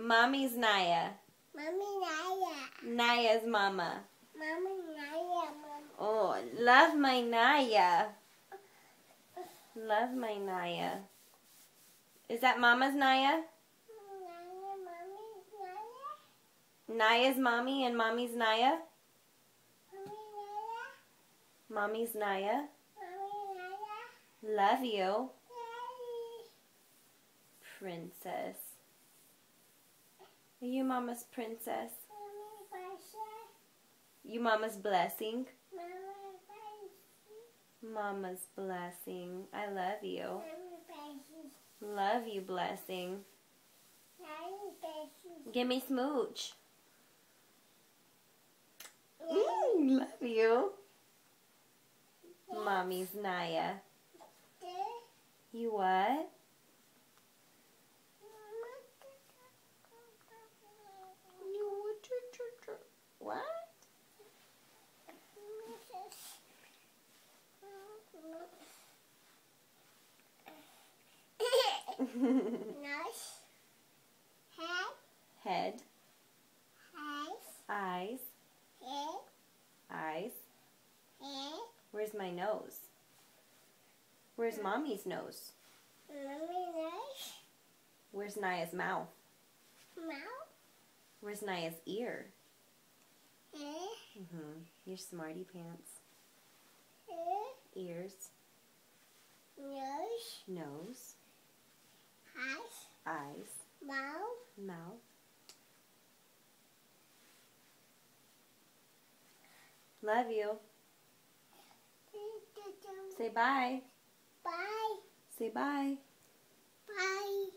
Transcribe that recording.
Mommy's Naya. Mommy Naya. Naya's mama. Mommy Naya. Mom. Oh, love my Naya. Love my Naya. Is that Mama's Naya? Naya, Mommy Naya. Naya's mommy and Mommy's Naya? Mommy Naya. Mommy's Naya. Mommy Naya. Love you. Daddy. Princess. Are you Mama's princess? Mommy Pasha. You Mama's blessing? Mommy Pasha. Mama's blessing. I love you. Mommy Pasha. Love you, blessing. Daddy Pasha. Give me smooch. Love you. Mommy's Naya. You what? What? Nose. Head. Head. Eyes. Eyes. Head. Eyes. Head. Where's my nose? Where's Mommy's nose? Mommy nose. Where's Naya's mouth? Mouth. Where's Naya's ear? Head. Your smarty pants. Head. Ears. Nose. Nose. Eyes. Eyes. Mouth. Mouth. Love you. Say bye. Bye. Say bye. Bye.